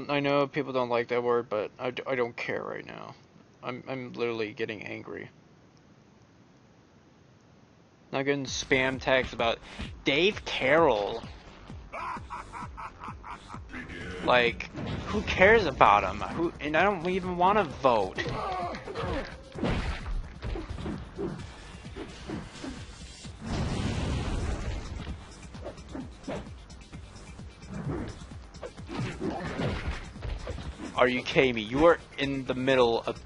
I know people don't like that word, but I don't care right now. I'm literally getting angry. Not getting spam texts about Dave Carroll. Like, who cares about him? And I don't even want to vote. Are you kidding me? You are in the middle of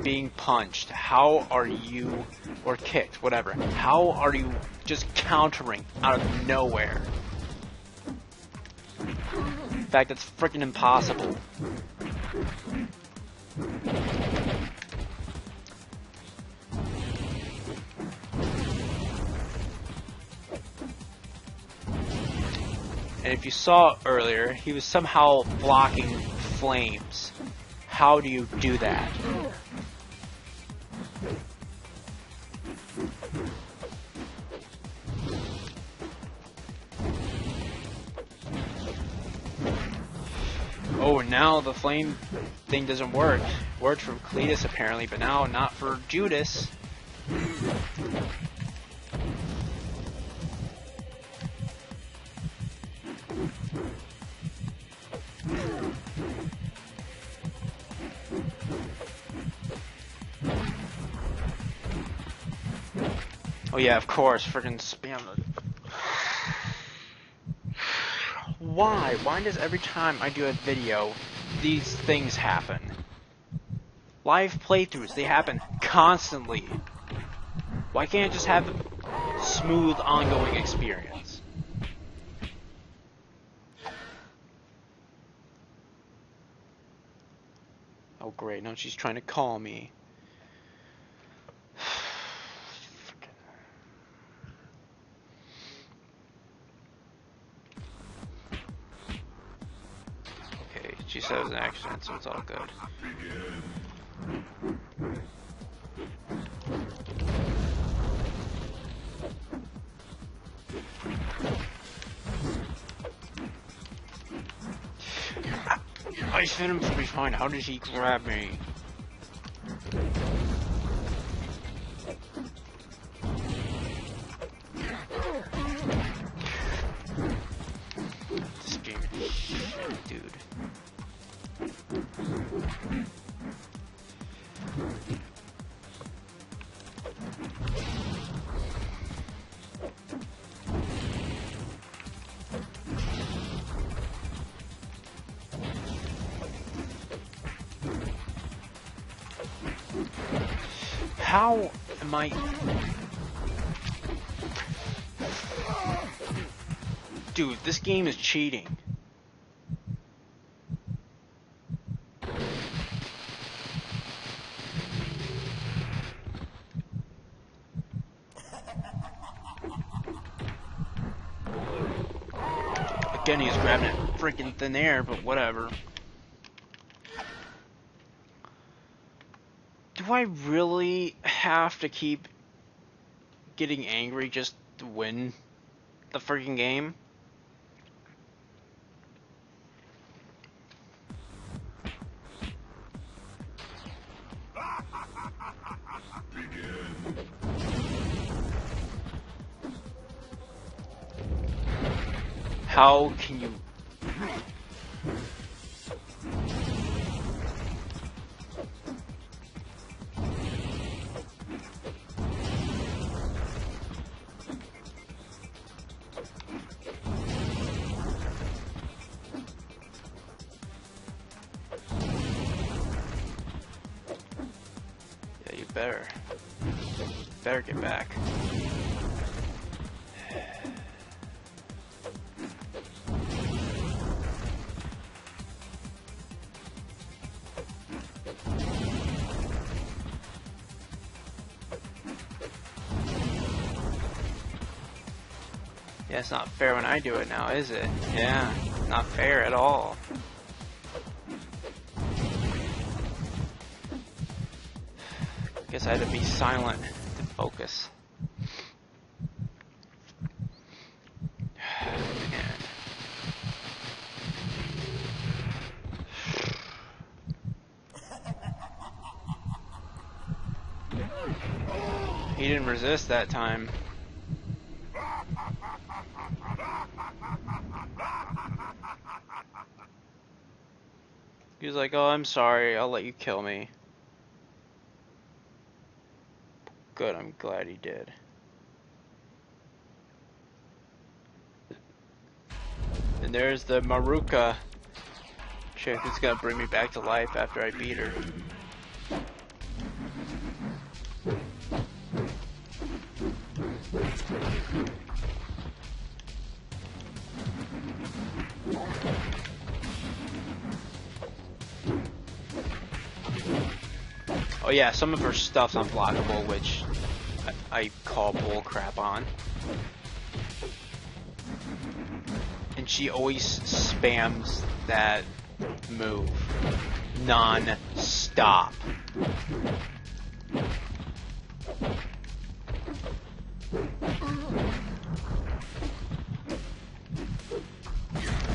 being punched. How are you, or kicked, whatever. How are you just countering out of nowhere? In fact, that's freaking impossible. And if you saw earlier, he was somehow blocking flames. How do you do that? Oh, now the flame thing doesn't work. Worked for Cletus apparently, but now not for Judas. Oh yeah, of course, freaking spam the... Why? Why does every time I do a video, these things happen? Live playthroughs, they happen constantly. Why can't I just have a smooth, ongoing experience? Oh great, now she's trying to call me. She said it was an accident, so it's all good. I hit him from behind. How did he grab me? This game is shit, dude. How am I... Dude, this game is cheating. Again, he's grabbing it freaking thin air, but whatever. Do I really have to keep getting angry just to win the freaking game? How can you... better get back. Yeah, it's not fair when I do it now, is it? Yeah, not fair at all. Guess I had to be silent to focus. Man. He didn't resist that time. He was like, "Oh, I'm sorry, I'll let you kill me." Good, I'm glad he did. And there's the Maruka chick who's gonna bring me back to life after I beat her. Oh yeah, some of her stuff's unblockable, which I call bullcrap on. And she always spams that move non-stop.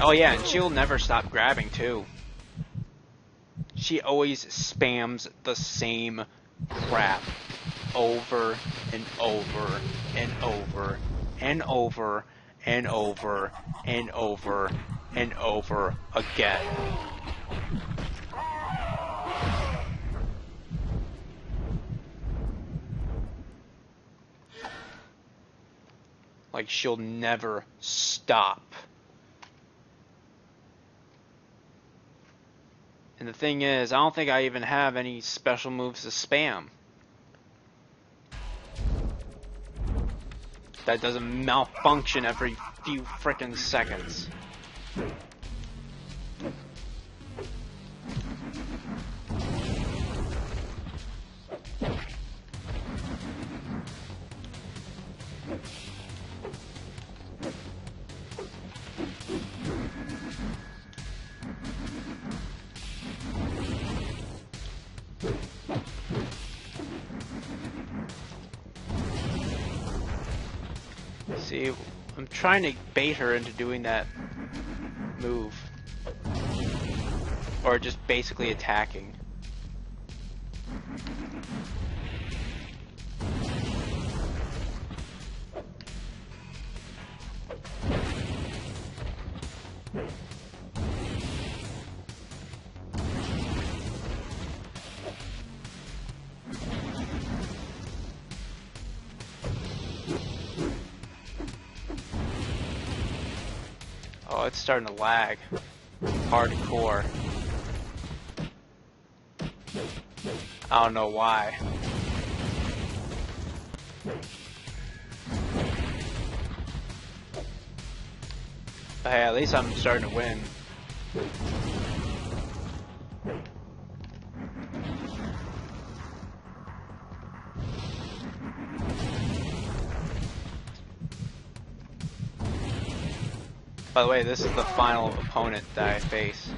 Oh yeah, and she'll never stop grabbing too. She always spams the same crap over and over and over and over and over and over and over again. Like she'll never stop. And the thing is, I don't think I even have any special moves to spam. That doesn't malfunction every few frickin' seconds. See, I'm trying to bait her into doing that move. Or just basically attacking. Oh, it's starting to lag. Hardcore. I don't know why. But hey, at least I'm starting to win. By the way, this is the final opponent that I face.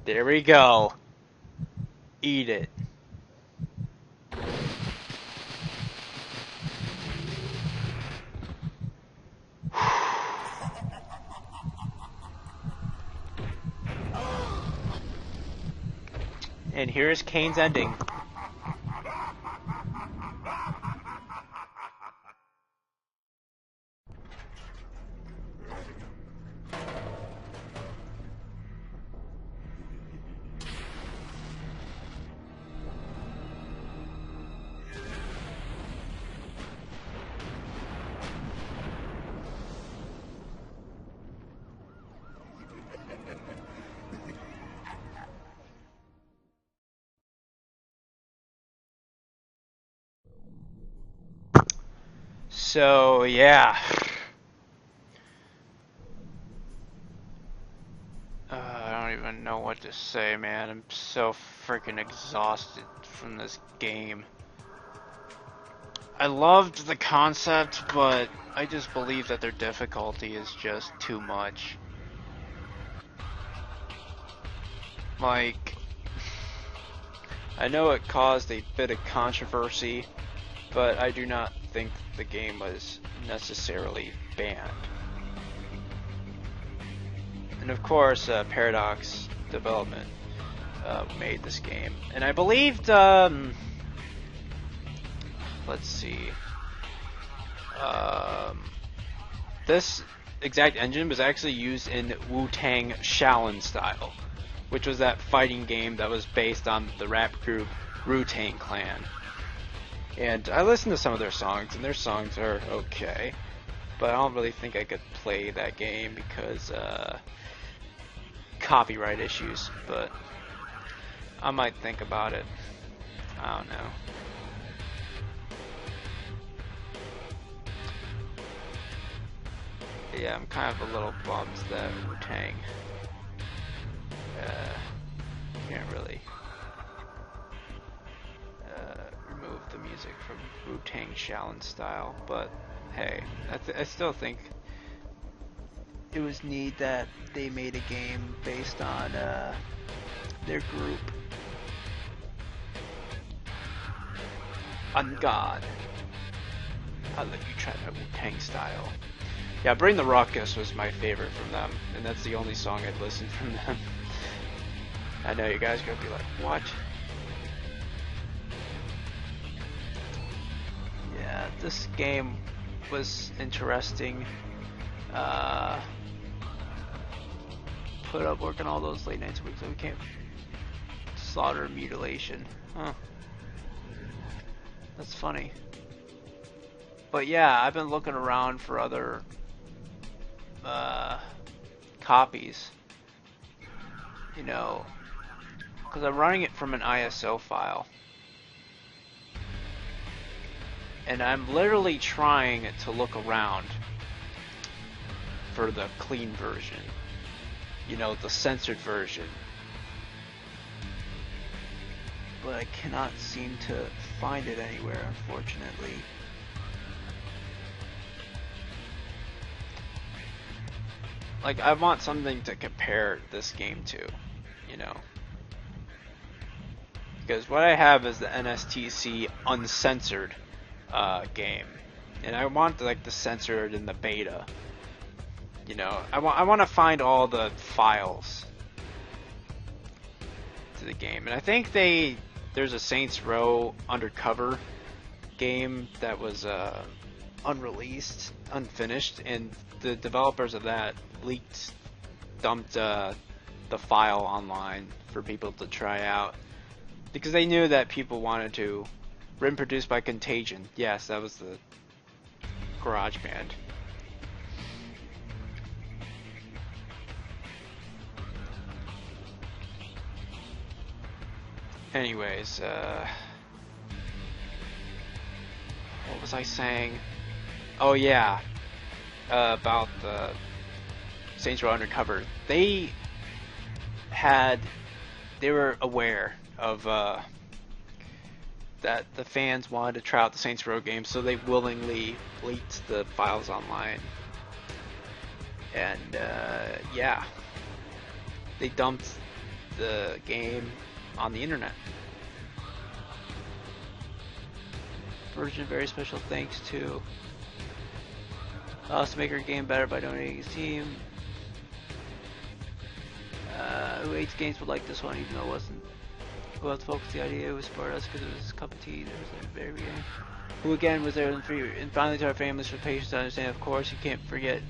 There we go. Eat it. And here's Cain's ending. So, yeah. I don't even know what to say, man. I'm so freaking exhausted from this game. I loved the concept, but I just believe that their difficulty is just too much. Like, I know it caused a bit of controversy, but I do not think the game was necessarily banned. And of course, Paradox Development made this game. And I believed, let's see, this exact engine was actually used in Wu-Tang Shaolin Style, which was that fighting game that was based on the rap group Wu-Tang Clan. And I listened to some of their songs, and their songs are okay, but I don't really think I could play that game because copyright issues, but I might think about it. I don't know. Yeah, I'm kind of a little bummed that Wu-Tang can't really remove the music from Wu-Tang Shaolin Style, but hey, I still think it was neat that they made a game based on their group. On God, I'll let you try my Wu-Tang style. Yeah, Bring the Ruckus was my favorite from them, and that's the only song I'd listened from them. I know you guys are gonna be like, what? Yeah, this game was interesting. Put up working all those late nights weeks so we can't slaughter mutilation. Huh. That's funny. But yeah, I've been looking around for other copies. You know, because I'm running it from an ISO file. And I'm literally trying to look around for the clean version. You know, the censored version. But I cannot seem to find it anywhere, unfortunately. Like, I want something to compare this game to, you know. Because what I have is the NSTC uncensored game. And I want like the censored and the beta. You know, I want to find all the files to the game. And I think there's a Saints Row Undercover game that was unreleased, unfinished, and the developers of that dumped the file online for people to try out because they knew that people wanted to. Written produced by Contagion. Yes, that was the garage band. Anyways, what was I saying? Oh yeah, about the Saints Row Undercover. They were aware of that the fans wanted to try out the Saints Row game, so they willingly leaked the files online. And yeah, they dumped the game on the internet. Version, very special thanks to us to make our game better by donating his team. Who hates games would like this one, even though it wasn't. Who else focused the idea? It was for us because it was his cup of tea. There was a very beginning. Who again was there and finally to our families for patience to understand. Of course, you can't forget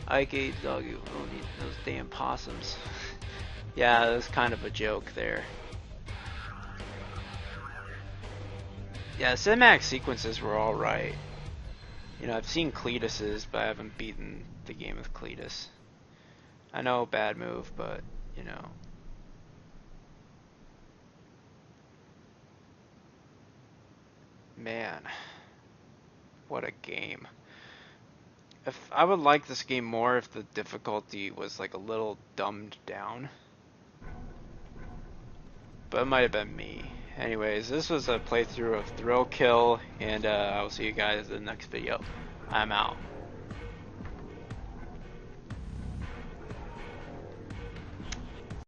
Ike ate dog. You don't need those damn possums. Yeah, that was kind of a joke there. Yeah, cinematic sequences were alright. You know, I've seen Cletus's, but I haven't beaten the game with Cletus. I know, bad move, but, you know. Man. What a game. If I would like this game more if the difficulty was like a little dumbed down. But it might have been me. Anyways, this was a playthrough of Thrill Kill, and I will see you guys in the next video. I'm out.